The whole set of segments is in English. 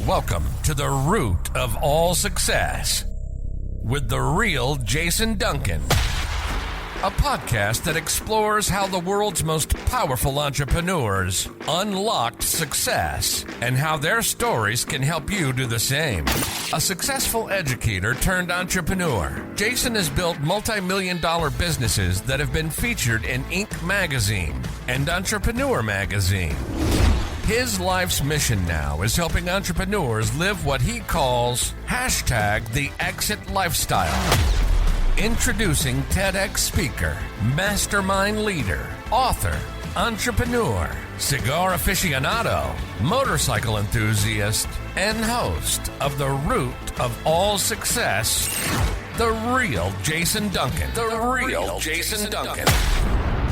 Welcome to the root of all success with the real Jason Duncan, a podcast that explores how the world's most powerful entrepreneurs unlocked success and how their stories can help you do the same. A successful educator turned entrepreneur, Jason has built multi-million-dollar businesses that have been featured in Inc. magazine and Entrepreneur magazine. His life's mission now is helping entrepreneurs live what he calls #the exit lifestyle. Introducing TEDx speaker, mastermind leader, author, entrepreneur, cigar aficionado, motorcycle enthusiast, and host of The Root of All Success, the real Jason Duncan. The real Jason Duncan.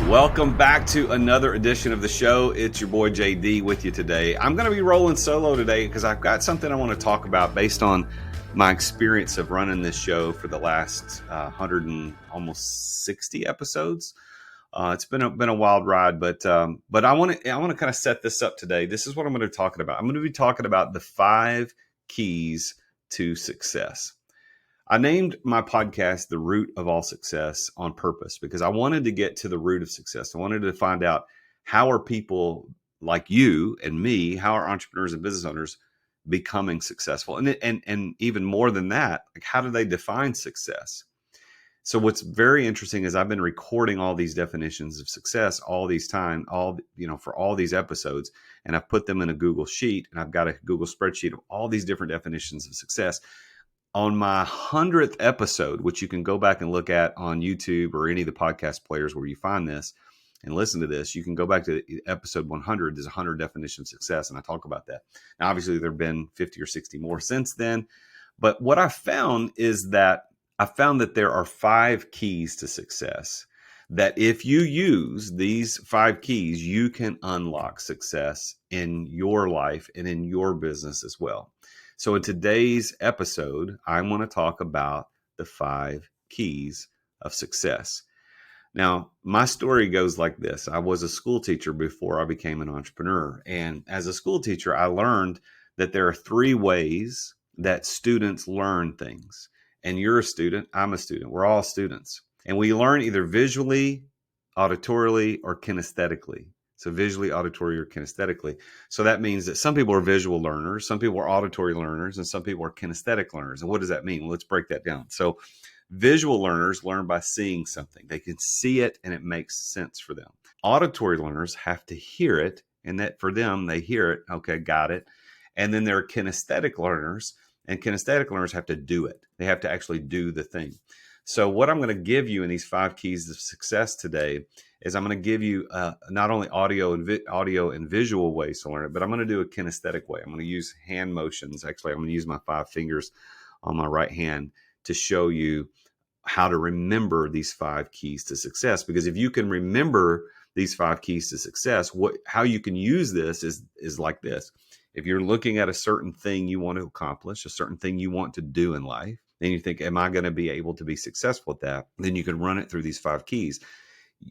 Welcome back to another edition of the show. It's your boy JD with you today. I'm going to be rolling solo today because I've got something I want to talk about based on my experience of running this show for the last 100 and almost 60 episodes. It's been a wild ride, but I want to kind of set this up today. This is what I'm going to be talking about. I'm going to be talking about the 5 keys to success. I named my podcast The Root of All Success on purpose because I wanted to get to the root of success. I wanted to find out how are people like you and me, how are entrepreneurs and business owners becoming successful? And even more than that, like how do they define success? So what's very interesting is I've been recording all these definitions of success all these time, for all these episodes, and I've put them in a Google Sheet, and I've got a Google spreadsheet of all these different definitions of success. On my 100th episode, which you can go back and look at on YouTube or any of the podcast players where you find this and listen to this, you can go back to episode 100. There's 100 definitions of success, and I talk about that. Now, obviously, there have been 50 or 60 more since then. But what I found is that there are 5 keys to success that if you use these 5 keys, you can unlock success in your life and in your business as well. So in today's episode, I want to talk about the 5 keys of success. Now, my story goes like this. I was a school teacher before I became an entrepreneur. And as a school teacher, I learned that there are 3 ways that students learn things. And you're a student, I'm a student. We're all students. And we learn either visually, auditorily, or kinesthetically. So visually, auditory, or kinesthetically. So that means that some people are visual learners, some people are auditory learners, and some people are kinesthetic learners. And what does that mean? Well, let's break that down. So visual learners learn by seeing something. They can see it and it makes sense for them. Auditory learners have to hear it, and that for them, they hear it. Okay, got it. And then there are kinesthetic learners, and kinesthetic learners have to do it. They have to actually do the thing. So what I'm going to give you in these 5 keys of success today is I'm going to give you not only audio and visual ways to learn it, but I'm going to do a kinesthetic way. I'm going to use hand motions. Actually, I'm going to use my 5 fingers on my right hand to show you how to remember these 5 keys to success. Because if you can remember these 5 keys to success, how you can use this is like this. If you're looking at a certain thing you want to accomplish, a certain thing you want to do in life, then you think, am I going to be able to be successful at that? Then you can run it through these 5 keys.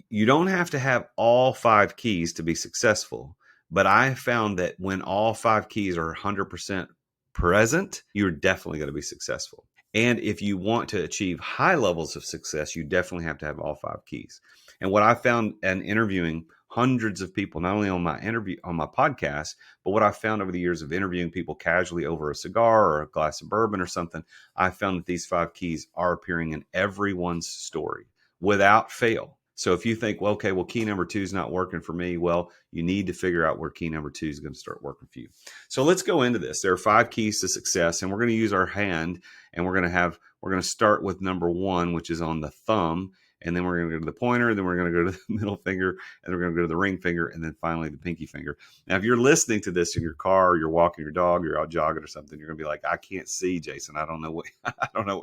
You don't have to have all 5 keys to be successful, but I found that when all 5 keys are 100% present, you're definitely going to be successful. And if you want to achieve high levels of success, you definitely have to have all 5 keys. And what I found in interviewing hundreds of people, not only on my podcast, but what I found over the years of interviewing people casually over a cigar or a glass of bourbon or something, I found that these 5 keys are appearing in everyone's story without fail. So if you think, well, key number 2 is not working for me, well, you need to figure out where key number 2 is going to start working for you. So let's go into this. There are 5 keys to success, and we're going to use our hand, and we're going to start with number 1, which is on the thumb. And then we're going to go to the pointer, then we're going to go to the middle finger, and then we're going to go to the ring finger, and then finally the pinky finger. Now, if you're listening to this in your car, or you're walking your dog, or you're out jogging or something, you're going to be like, I can't see, Jason. I don't know what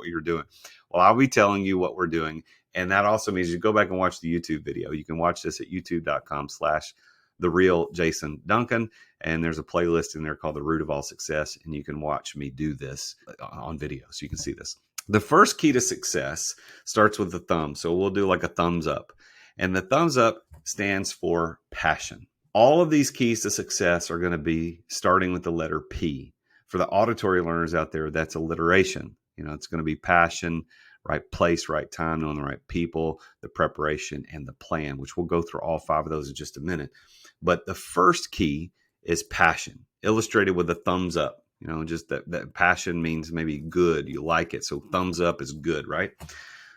you're doing. Well, I'll be telling you what we're doing. And that also means you go back and watch the YouTube video. You can watch this at youtube.com/TheRealJasonDuncan. And there's a playlist in there called The Root of All Success. And you can watch me do this on video. So you can see this. The first key to success starts with the thumb. So we'll do like a thumbs up. And the thumbs up stands for passion. All of these keys to success are going to be starting with the letter P. For the auditory learners out there, that's alliteration. It's going to be passion, right place, right time, knowing the right people, the preparation, and the plan, which we'll go through all 5 of those in just a minute. But the first key is passion, illustrated with a thumbs up. Just that passion means maybe good, you like it. So thumbs up is good, right?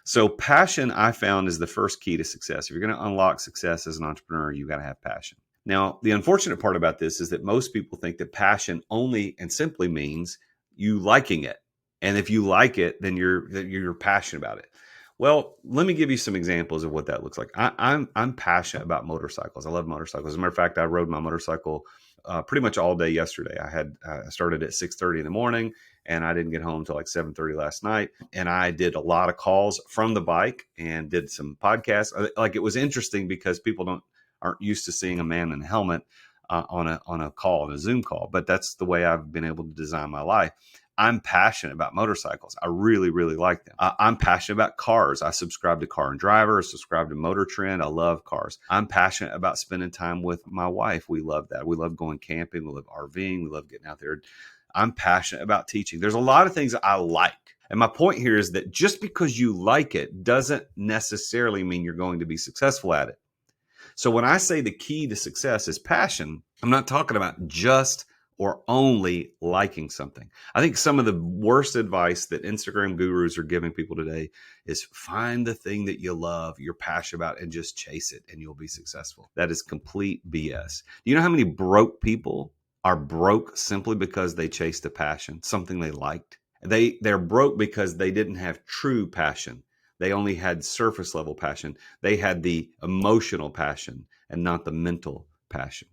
So passion, I found, is the first key to success. If you're going to unlock success as an entrepreneur, you got to have passion. Now, the unfortunate part about this is that most people think that passion only and simply means you liking it. And if you like it, then you're passionate about it. Well, let me give you some examples of what that looks like. I'm passionate about motorcycles. I love motorcycles. As a matter of fact, I rode my motorcycle pretty much all day yesterday. I started at 6:30 in the morning, and I didn't get home till like 7:30 last night. And I did a lot of calls from the bike and did some podcasts. Like, it was interesting because people aren't used to seeing a man in a helmet on a call, on a Zoom call. But that's the way I've been able to design my life. I'm passionate about motorcycles. I really, really like them. I'm passionate about cars. I subscribe to Car and Driver, I subscribe to Motor Trend. I love cars. I'm passionate about spending time with my wife. We love that. We love going camping. We love RVing. We love getting out there. I'm passionate about teaching. There's a lot of things I like. And my point here is that just because you like it doesn't necessarily mean you're going to be successful at it. So when I say the key to success is passion, I'm not talking about just or only liking something. I think some of the worst advice that Instagram gurus are giving people today is find the thing that you love, you're passionate about, and just chase it and you'll be successful. That is complete BS. Do you know how many broke people are broke simply because they chased a passion, something they liked? They're broke because they didn't have true passion. They only had surface level passion. They had the emotional passion and not the mental passion.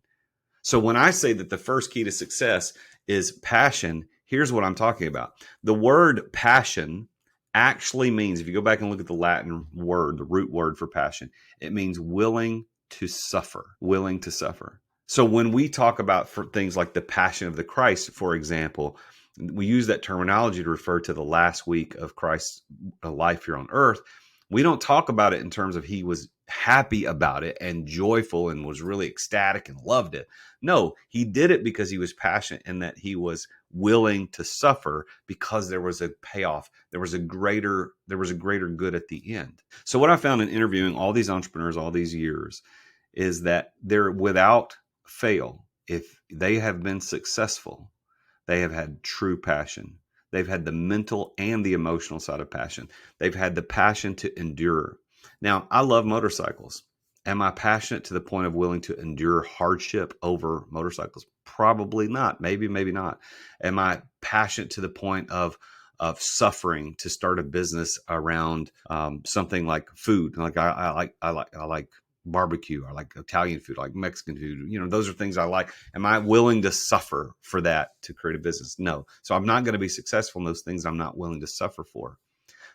So when I say that the first key to success is passion, here's what I'm talking about. The word passion actually means, if you go back and look at the Latin word, the root word for passion, it means willing to suffer, willing to suffer. So when we talk about things like the passion of the Christ, for example, we use that terminology to refer to the last week of Christ's life here on earth. We don't talk about it in terms of he was happy about it and joyful and was really ecstatic and loved it. No, he did it because he was passionate and that he was willing to suffer because there was a payoff. There was a greater good at the end. So what I found in interviewing all these entrepreneurs all these years is that they're without fail, if they have been successful, they have had true passion. They've had the mental and the emotional side of passion. They've had the passion to endure. Now, I love motorcycles. Am I passionate to the point of willing to endure hardship over motorcycles? Probably not. Maybe not. Am I passionate to the point of suffering to start a business around something like food? Like I like barbecue. I like Italian food. I like Mexican food. Those are things I like. Am I willing to suffer for that to create a business? No. So I'm not going to be successful in those things I'm not willing to suffer for.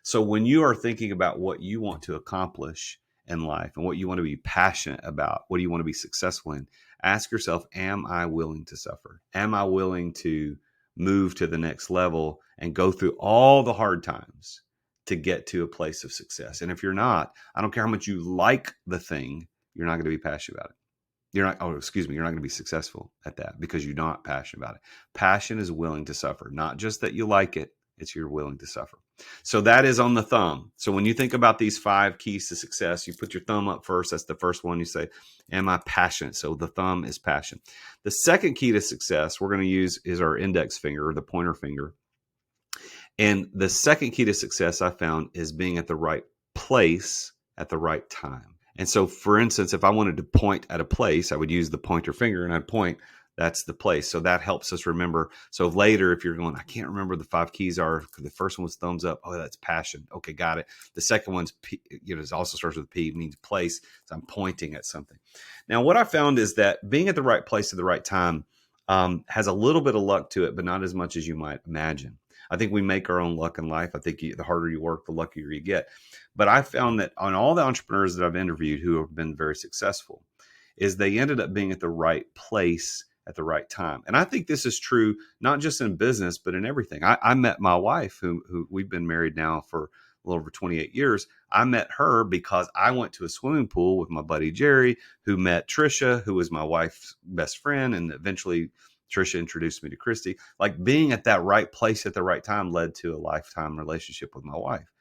So when you are thinking about what you want to accomplish in life and what you want to be passionate about, what do you want to be successful in, ask yourself, am I willing to suffer? Am I willing to move to the next level and go through all the hard times to get to a place of success? And if you're not, I don't care how much you like the thing, you're not going to be passionate about it. You're not going to be successful at that because you're not passionate about it. Passion is willing to suffer, not just that you like it, it's you're willing to suffer. So that is on the thumb. So when you think about these 5 keys to success, you put your thumb up first. That's the first one. You say, am I passionate? So the thumb is passion. The second key to success we're going to use is our index finger or the pointer finger. And the second key to success I found is being at the right place at the right time. And so, for instance, if I wanted to point at a place, I would use the pointer finger and I'd point. That's the place. So that helps us remember. So later, if you're going, I can't remember the 5 keys are. The first one was thumbs up. Oh, that's passion. Okay, got it. The second one's, it also starts with P, means place. So I'm pointing at something. Now, what I found is that being at the right place at the right time has a little bit of luck to it, but not as much as you might imagine. I think we make our own luck in life. I think the harder you work, the luckier you get. But I found that on all the entrepreneurs that I've interviewed who have been very successful, is they ended up being at the right place at the right time. And I think this is true, not just in business, but in everything. I met my wife, who we've been married now for a little over 28 years. I met her because I went to a swimming pool with my buddy Jerry, who met Trisha, who was my wife's best friend and eventually Trisha introduced me to Christy. Like being at that right place at the right time led to a lifetime relationship with my wife.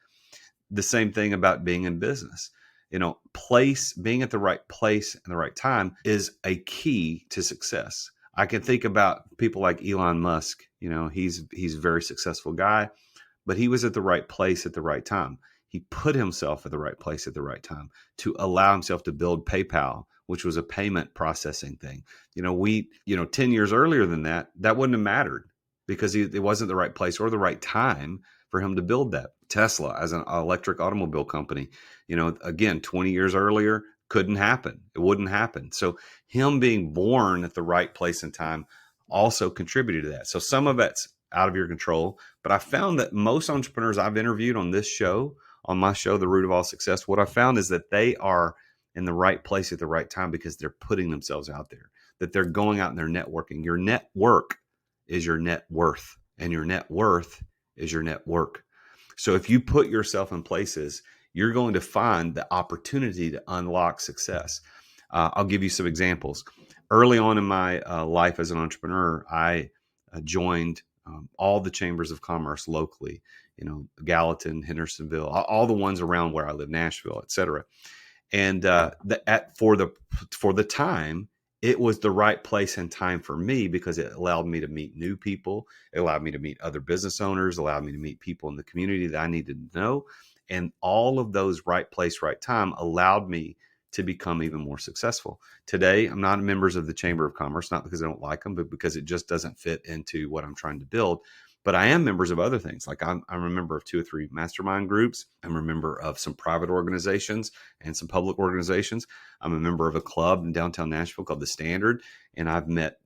The same thing about being in business. Being at the right place and the right time is a key to success. I can think about people like Elon Musk. He's a very successful guy, but he was at the right place at the right time. He put himself at the right place at the right time to allow himself to build PayPal, which was a payment processing thing. 10 years earlier than that wouldn't have mattered because it wasn't the right place or the right time for him to build that. Tesla as an electric automobile company, again, 20 years earlier, couldn't happen. It wouldn't happen. So him being born at the right place and time also contributed to that. So some of that's out of your control, but I found that most entrepreneurs I've interviewed on this show, on my show, The Root of All Success, what I found is that they are in the right place at the right time because they're putting themselves out there, that they're going out and they're networking. Your network is your net worth, and your net worth is your network. So if you put yourself in places, you're going to find the opportunity to unlock success. I'll give you some examples. Early on in my life as an entrepreneur, I joined all the chambers of commerce locally, Gallatin, Hendersonville, all the ones around where I live, Nashville, et cetera. And for the time, it was the right place and time for me because it allowed me to meet new people. It allowed me to meet other business owners, allowed me to meet people in the community that I needed to know. And all of those right place, right time allowed me to become even more successful. Today, I'm not members of the Chamber of Commerce, not because I don't like them, but because it just doesn't fit into what I'm trying to build. But I am members of other things. Like I'm a member of 2 or 3 mastermind groups. I'm a member of some private organizations and some public organizations. I'm a member of a club in downtown Nashville called The Standard. And I've met,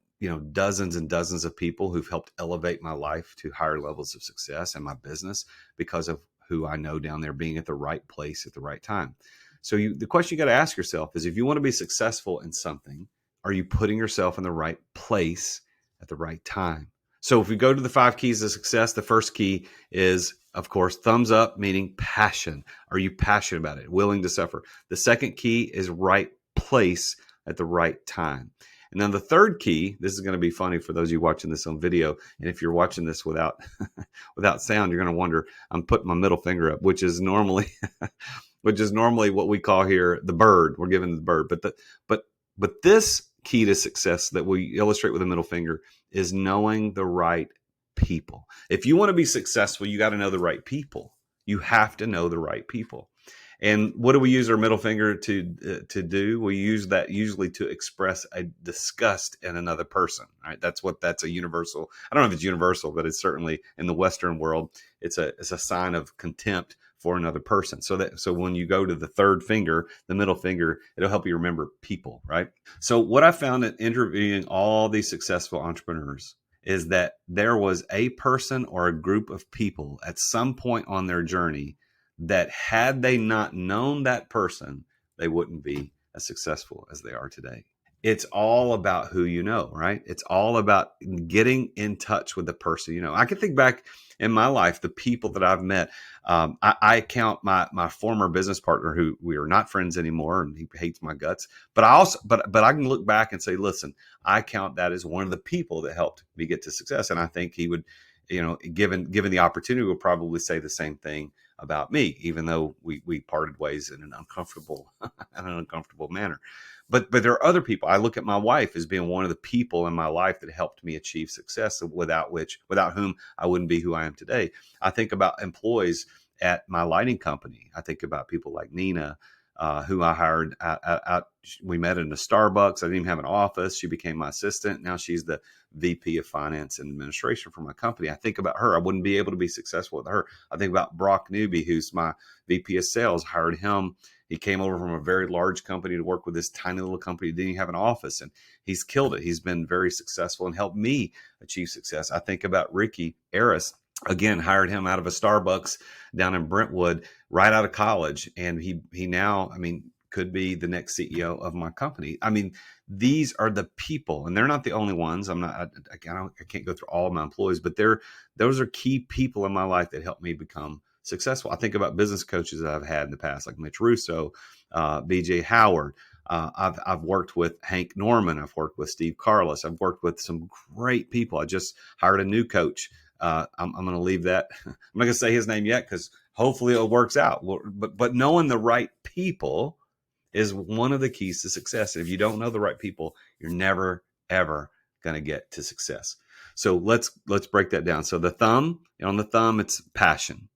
dozens and dozens of people who've helped elevate my life to higher levels of success and my business because of who I know down there being at the right place at the right time. So the question you got to ask yourself is, if you want to be successful in something, are you putting yourself in the right place at the right time? So if we go to the 5 keys of success, the first key is, of course, thumbs up, meaning passion. Are you passionate about it? Willing to suffer? The second key is right place at the right time. And then the third key, this is going to be funny for those of you watching this on video. And if you're watching this without sound, you're going to wonder, I'm putting my middle finger up, which is normally what we call here the bird. We're giving the bird. But this key to success that we illustrate with the middle finger is knowing the right people. If you want to be successful, you got to know the right people. You have to know the right people. And what do we use our middle finger to do? We use that usually to express a disgust in another person, right? That's a universal. I don't know if it's universal, but it's certainly in the Western world, it's a sign of contempt for another person. So when you go to the third finger, the middle finger, it'll help you remember people, right? So what I found in interviewing all these successful entrepreneurs is that there was a person or a group of people at some point on their journey that had they not known that person, they wouldn't be as successful as they are today. It's all about who you know, right? It's all about getting in touch with the person you know. I can think back in my life, the people that I've met. I count my former business partner, who we are not friends anymore, and he hates my guts. But I can look back and say, listen, I count that as one of the people that helped me get to success. And I think he would, given the opportunity, would probably say the same thing about me, even though we parted ways in an uncomfortable manner. But there are other people. I look at my wife as being one of the people in my life that helped me achieve success, without whom I wouldn't be who I am today. I think about employees at my lighting company. I think about people like Nina, who I hired out. We met in a Starbucks. I didn't even have an office. She became my assistant. Now she's the VP of finance and administration for my company. I think about her. I wouldn't be able to be successful with her. I think about Brock Newby, who's my VP of sales. Hired him. He came over from a very large company to work with this tiny little company. He didn't even have an office, and he's killed it. He's been very successful and helped me achieve success. I think about Ricky Aris. Again, hired him out of a Starbucks down in Brentwood right out of college. And he now, could be the next CEO of my company. These are the people, and they're not the only ones. I can't go through all of my employees, but those are key people in my life that helped me become successful. I think about business coaches that I've had in the past, like Mitch Russo, BJ Howard, I've worked with Hank Norman. I've worked with Steve Carlos. I've worked with some great people. I just hired a new coach. I'm going to leave that. I'm not going to say his name yet because hopefully it works out. But knowing the right people is one of the keys to success. And if you don't know the right people, you're never, ever going to get to success. So let's break that down. So the thumb, on the thumb, it's passion.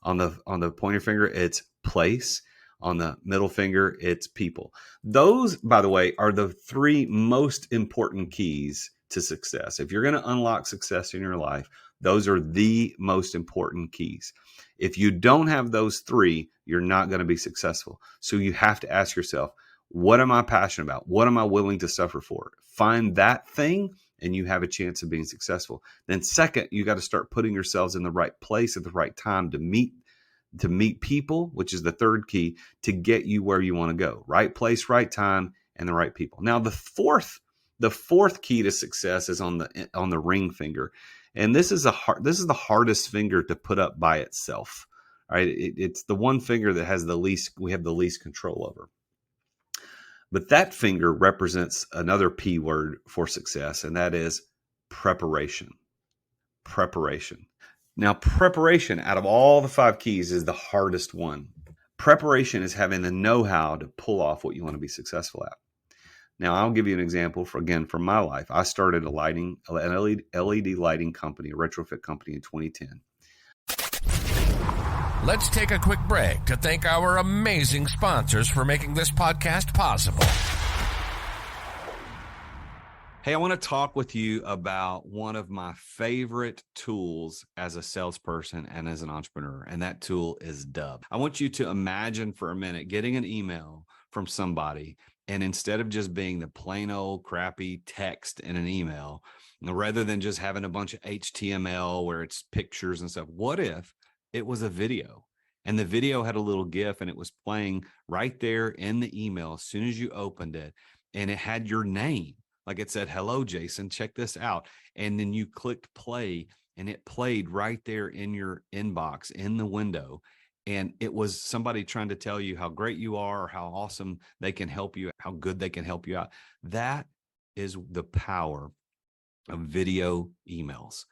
On the pointer finger, it's place. On the middle finger, it's people. Those, by the way, are the three most important keys to success. If you're going to unlock success in your life, those are the most important keys. If you don't have those three, you're not going to be successful. So you have to ask yourself, what am I passionate about? What am I willing to suffer for? Find that thing and you have a chance of being successful. Then second, you got to start putting yourselves in the right place at the right time to meet people, which is the third key to get you where you want to go. Right place, right time, and the right people. Now, the fourth key to success is on the ring finger. And this is the hardest finger to put up by itself. Right? It's the one finger that we have the least control over. But that finger represents another P word for success, and that is preparation. Preparation. Now, preparation out of all the 5 keys is the hardest one. Preparation is having the know-how to pull off what you want to be successful at. Now, I'll give you an example from my life. I started an LED lighting company, a retrofit company in 2010. Let's take a quick break to thank our amazing sponsors for making this podcast possible. Hey, I want to talk with you about one of my favorite tools as a salesperson and as an entrepreneur, and that tool is Dub. I want you to imagine for a minute getting an email from somebody, and instead of just being the plain old crappy text in an email, rather than just having a bunch of HTML where it's pictures and stuff, what if it was a video? And the video had a little GIF and it was playing right there in the email as soon as you opened it, and it had your name. Like it said, hello, Jason, check this out. And then you clicked play and it played right there in your inbox in the window. And it was somebody trying to tell you how great you are or how awesome they can help you, how good they can help you out. That is the power of video emails.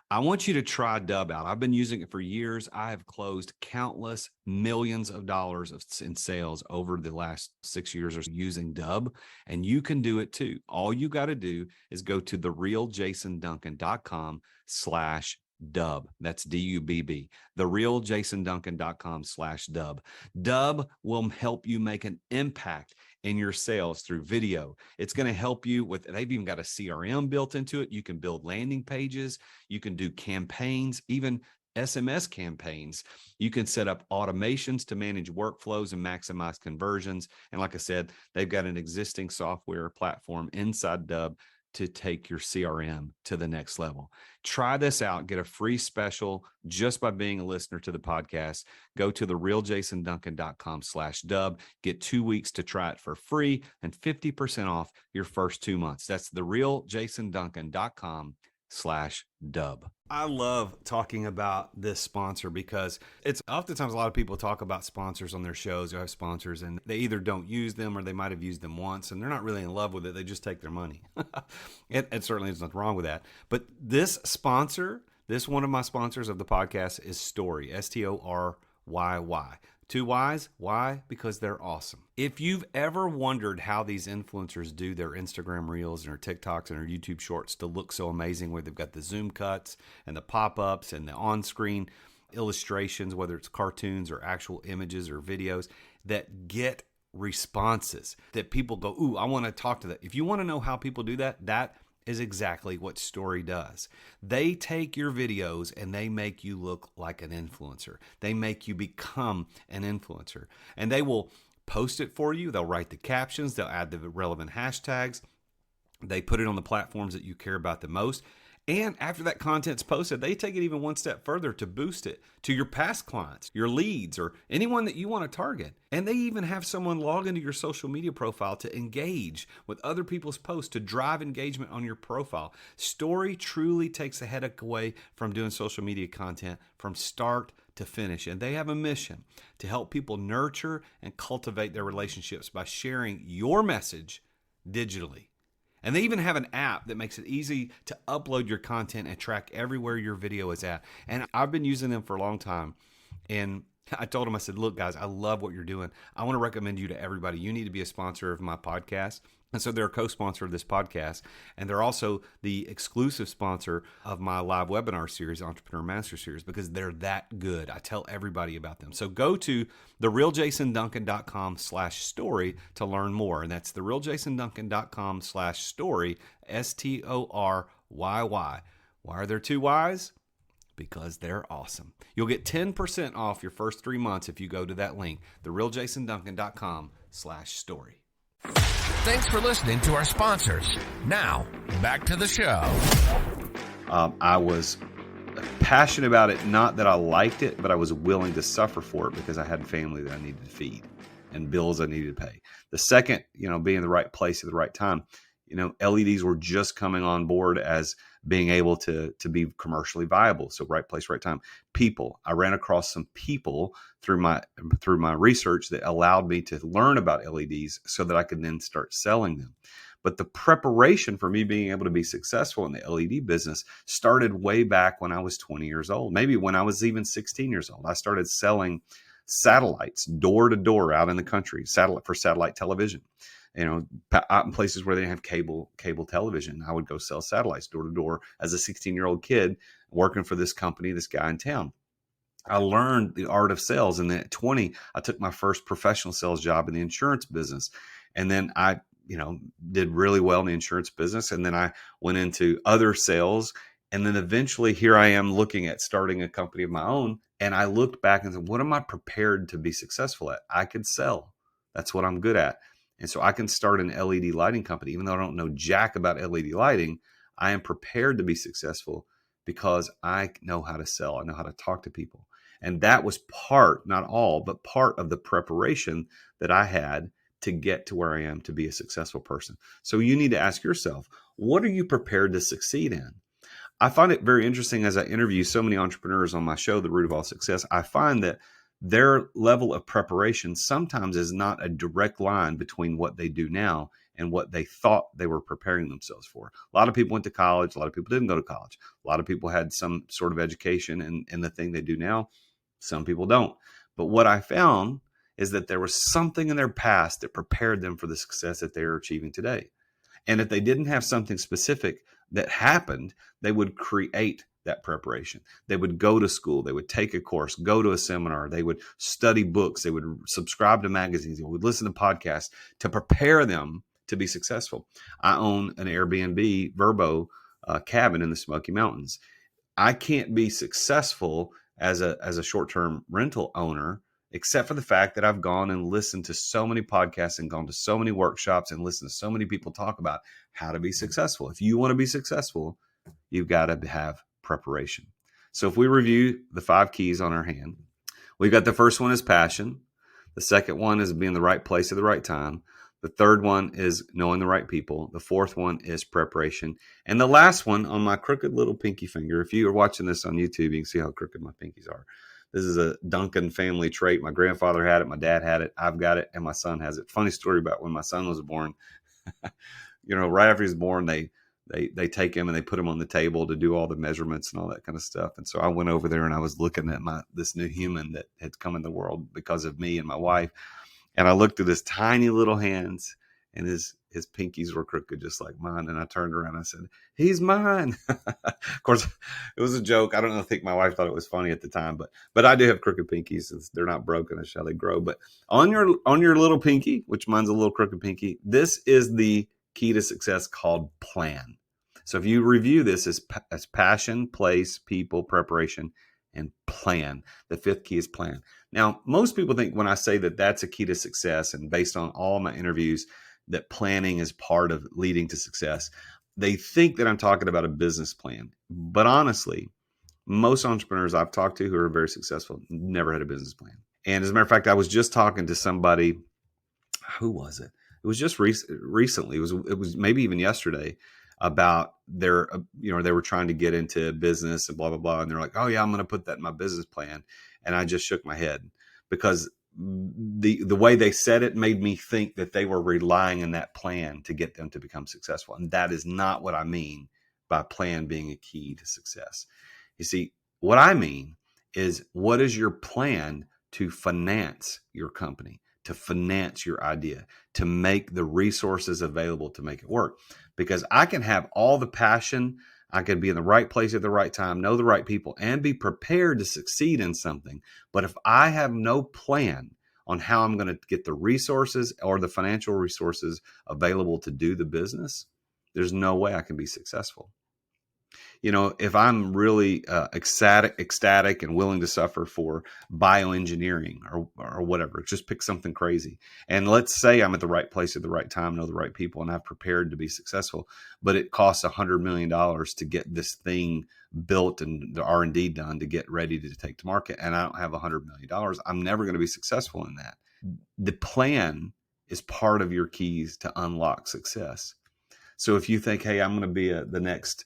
I want you to try Dub out. I've been using it for years. I have closed countless millions of dollars in sales over the last 6 years or so using Dub, and you can do it too. All you got to do is go to therealjasonduncan.com/Dub. That's DUBB. Therealjasonduncan.com/Dub. Dub will help you make an impact in your sales through video. It's going to help you with, they've even got a CRM built into it. You can build landing pages. You can do campaigns, even SMS campaigns. You can set up automations to manage workflows and maximize conversions. And like I said, they've got an existing software platform inside Dub to take your CRM to the next level. Try this out. Get a free special just by being a listener to the podcast. Go to therealjasonduncan.com/Dub. Get 2 weeks to try it for free and 50% off your first 2 months. That's therealjasonduncan.com/Dub. I love talking about this sponsor because it's oftentimes a lot of people talk about sponsors on their shows who have sponsors and they either don't use them or they might have used them once and they're not really in love with it. They just take their money. It certainly is nothing wrong with that. But this sponsor, this one of my sponsors of the podcast is Story, STORYY. 2 Y's. Why? Because they're awesome. If you've ever wondered how these influencers do their Instagram reels and their TikToks and their YouTube shorts to look so amazing, where they've got the zoom cuts and the pop-ups and the on-screen illustrations, whether it's cartoons or actual images or videos that get responses that people go, ooh, I want to talk to that. If you want to know how people do that, that is exactly what Story does. They take your videos and they make you look like an influencer. They make you become an influencer. And they will post it for you. They'll write the captions. They'll add the relevant hashtags. They put it on the platforms that you care about the most. And after that content's posted, they take it even one step further to boost it to your past clients, your leads, or anyone that you want to target. And they even have someone log into your social media profile to engage with other people's posts to drive engagement on your profile. Story truly takes the headache away from doing social media content from start to finish. And they have a mission to help people nurture and cultivate their relationships by sharing your message digitally. And they even have an app that makes it easy to upload your content and track everywhere your video is at. And I've been using them for a long time. And I told them, I said, look, guys, I love what you're doing. I want to recommend you to everybody. You need to be a sponsor of my podcast. And so they're a co-sponsor of this podcast. And they're also the exclusive sponsor of my live webinar series, Entrepreneur Master Series, because they're that good. I tell everybody about them. So go to therealjasonduncan.com/story to learn more. And that's therealjasonduncan.com/story, STORYY. Why are there two Y's? Because they're awesome. You'll get 10% off your first 3 months if you go to that link, therealjasonduncan.com/story. Thanks for listening to our sponsors. Now, back to the show. I was passionate about it, not that I liked it, but I was willing to suffer for it because I had family that I needed to feed and bills I needed to pay. The second, being in the right place at the right time. LEDs were just coming on board as being able to be commercially viable. So right place, right time. People. I ran across some people through my research that allowed me to learn about LEDs so that I could then start selling them. But the preparation for me being able to be successful in the LED business started way back when I was 20 years old, maybe when I was even 16 years old. I started selling satellites door to door out in the country, satellite television. Out in places where they didn't have cable television, I would go sell satellites door to door as a 16-year-old kid working for this company, this guy in town. I learned the art of sales. And then at 20, I took my first professional sales job in the insurance business. And then I, did really well in the insurance business. And then I went into other sales. And then eventually here I am looking at starting a company of my own. And I looked back and said, what am I prepared to be successful at? I could sell. That's what I'm good at. And so I can start an LED lighting company. Even though I don't know jack about LED lighting, I am prepared to be successful because I know how to sell. I know how to talk to people. And that was part, not all, but part of the preparation that I had to get to where I am to be a successful person. So you need to ask yourself, what are you prepared to succeed in? I find it very interesting as I interview so many entrepreneurs on my show, The Root of All Success. I find that their level of preparation sometimes is not a direct line between what they do now and what they thought they were preparing themselves for. A lot of people went to college. A lot of people didn't go to college. A lot of people had some sort of education in the thing they do now. Some people don't. But what I found is that there was something in their past that prepared them for the success that they are achieving today. And if they didn't have something specific that happened, they would create that preparation. They would go to school. They would take a course, go to a seminar. They would study books. They would subscribe to magazines. They would listen to podcasts to prepare them to be successful. I own an Airbnb Verbo cabin in the Smoky Mountains. I can't be successful as a short-term rental owner except for the fact that I've gone and listened to so many podcasts and gone to so many workshops and listened to so many people talk about how to be successful. If you want to be successful, you've got to have preparation. So if we review the 5 keys on our hand, we've got the first one is passion. The second one is being in the right place at the right time. The third one is knowing the right people. The fourth one is preparation. And the last one on my crooked little pinky finger, if you are watching this on YouTube, you can see how crooked my pinkies are. This is a Duncan family trait. My grandfather had it. My dad had it. I've got it. And my son has it. Funny story about when my son was born. Right after he was born, they take him and they put him on the table to do all the measurements and all that kind of stuff. And so I went over there and I was looking at this new human that had come in the world because of me and my wife. And I looked at his tiny little hands and his pinkies were crooked just like mine. And I turned around and I said, he's mine. Of course, it was a joke. I don't think my wife thought it was funny at the time, but I do have crooked pinkies. They're not broken, as shall they grow. But on your little pinky, which mine's a little crooked pinky, this is the key to success called plan. So if you review this as passion, place, people, preparation, and plan. The 5th key is plan. Now, most people think when I say that that's a key to success, and based on all my interviews, that planning is part of leading to success. they think that I'm talking about a business plan. But honestly, most entrepreneurs I've talked to who are very successful never had a business plan. And as a matter of fact, I was just talking to somebody. Who was it? It was just recently. It was maybe even yesterday about their, they were trying to get into business and blah, blah, blah. And they're like, oh yeah, I'm going to put that in my business plan. And I just shook my head because the way they said it made me think that they were relying on that plan to get them to become successful. And that is not what I mean by plan being a key to success. You see, what I mean is, what is your plan to finance your company, to finance your idea, to make the resources available to make it work? Because I can have all the passion, I can be in the right place at the right time, know the right people, and be prepared to succeed in something. But if I have no plan on how I'm going to get the resources or the financial resources available to do the business, there's no way I can be successful. If I'm really ecstatic and willing to suffer for bioengineering or whatever, just pick something crazy. And let's say I'm at the right place at the right time, know the right people, and I've prepared to be successful, but it costs $100 million to get this thing built and the R&D done to get ready to take to market. And I don't have $100 million. I'm never going to be successful in that. The plan is part of your keys to unlock success. So if you think, hey, I'm going to be the next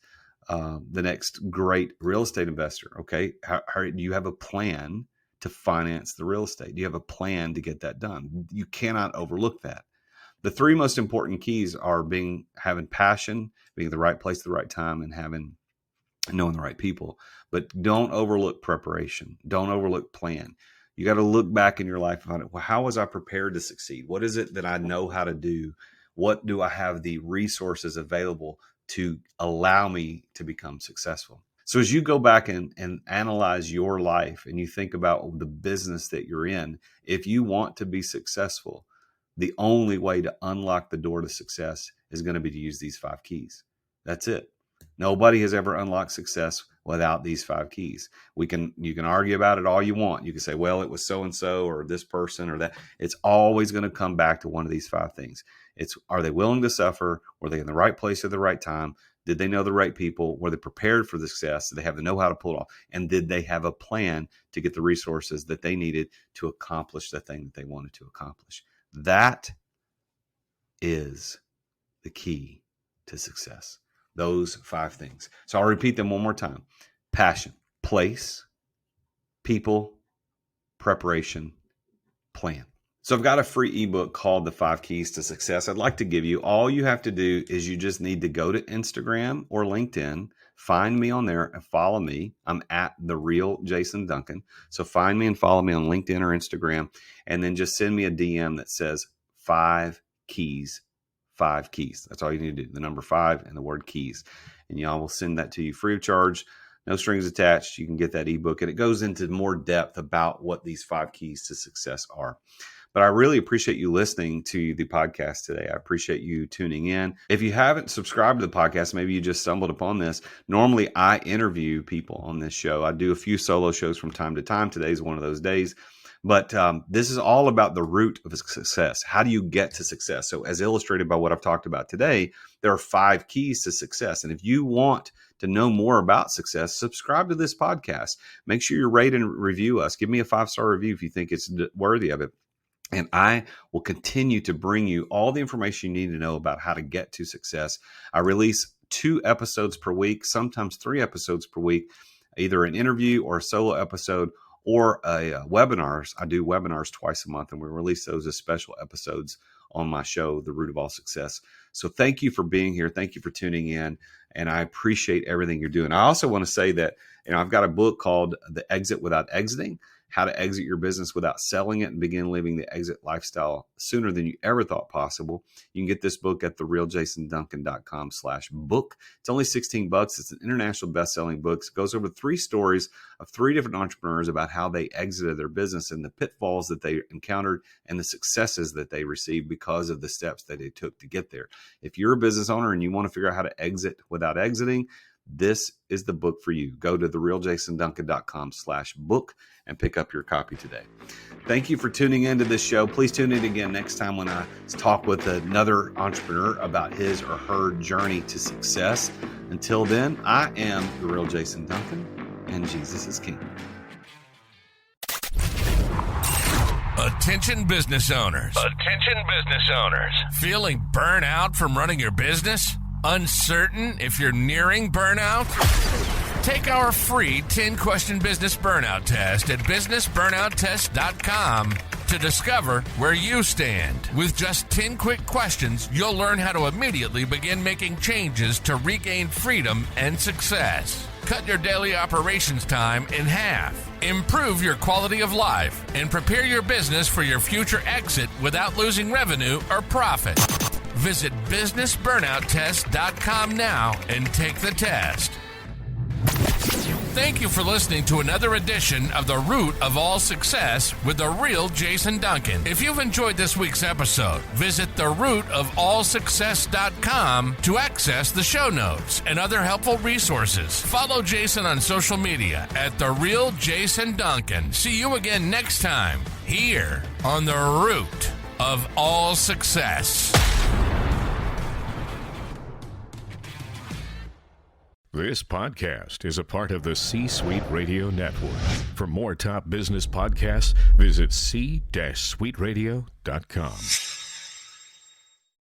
great real estate investor. Okay. How do you have a plan to finance the real estate? Do you have a plan to get that done? You cannot overlook that. The three most important keys are having passion, being in the right place at the right time, and knowing the right people. But don't overlook preparation. Don't overlook plan. You got to look back in your life and find out, well, how was I prepared to succeed? What is it that I know how to do? What do I have the resources available to allow me to become successful? So as you go back and analyze your life and you think about the business that you're in, if you want to be successful, the only way to unlock the door to success is going to be to use these 5 keys. That's it. Nobody has ever unlocked success without these 5 keys. You can argue about it all you want. You can say, well, it was so-and-so or this person or that. It's always going to come back to one of these 5 things. Are they willing to suffer? Were they in the right place at the right time? Did they know the right people? Were they prepared for the success? Did they have the know-how to pull it off? And did they have a plan to get the resources that they needed to accomplish the thing that they wanted to accomplish? That is the key to success. Those 5 things. So I'll repeat them one more time. Passion, place, people, preparation, plan. So I've got a free ebook called The 5 Keys to Success I'd like to give you. All you have to do is you just need to go to Instagram or LinkedIn, find me on there and follow me. I'm at The Real Jason Duncan. So find me and follow me on LinkedIn or Instagram, and then just send me a DM that says 5 keys. 5 keys. That's all you need to do. The number 5 and the word keys. And y'all will send that to you free of charge. No strings attached. You can get that ebook, and it goes into more depth about what these 5 keys to success are. But I really appreciate you listening to the podcast today. I appreciate you tuning in. If you haven't subscribed to the podcast, maybe you just stumbled upon this. Normally, I interview people on this show. I do a few solo shows from time to time. Today's one of those days. But this is all about the root of success. How do you get to success? So as illustrated by what I've talked about today, there are 5 keys to success. And if you want to know more about success, subscribe to this podcast. Make sure you rate and review us. Give me a 5-star review if you think it's worthy of it. And I will continue to bring you all the information you need to know about how to get to success. I release 2 episodes per week, sometimes 3 episodes per week, either an interview or a solo episode or webinars. I do webinars twice a month, and we release those as special episodes on my show, The Root of All Success. So thank you for being here. Thank you for tuning in, and I appreciate everything you're doing. I also want to say that I've got a book called The Exit Without Exiting, How to Exit Your Business Without Selling It and Begin Living the Exit Lifestyle Sooner Than You Ever Thought Possible. You can get this book at therealjasonduncan.com/book. It's only $16. It's an international best-selling book. It goes over 3 stories of 3 different entrepreneurs about how they exited their business and the pitfalls that they encountered and the successes that they received because of the steps that they took to get there. If you're a business owner and you want to figure out how to exit without exiting, this is the book for you. Go to therealjasonduncan.com/book and pick up your copy today. Thank you for tuning into this show. Please tune in again next time when I talk with another entrepreneur about his or her journey to success. Until then, I am the real Jason Duncan, and Jesus is King. Attention business owners. Attention business owners. Feeling burnout from running your business? Uncertain if you're nearing burnout? Take our free 10-question business burnout test at businessburnouttest.com to discover where you stand. With just 10 quick questions, you'll learn how to immediately begin making changes to regain freedom and success. Cut your daily operations time in half. Improve your quality of life and prepare your business for your future exit without losing revenue or profit. Visit businessburnouttest.com now and take the test. Thank you for listening to another edition of The Root of All Success with the real Jason Duncan. If you've enjoyed this week's episode, visit therootofallsuccess.com to access the show notes and other helpful resources. Follow Jason on social media at The Real Jason Duncan. See you again next time here on The Root of All Success. This podcast is a part of the C-Suite Radio Network. For more top business podcasts, visit c-suiteradio.com.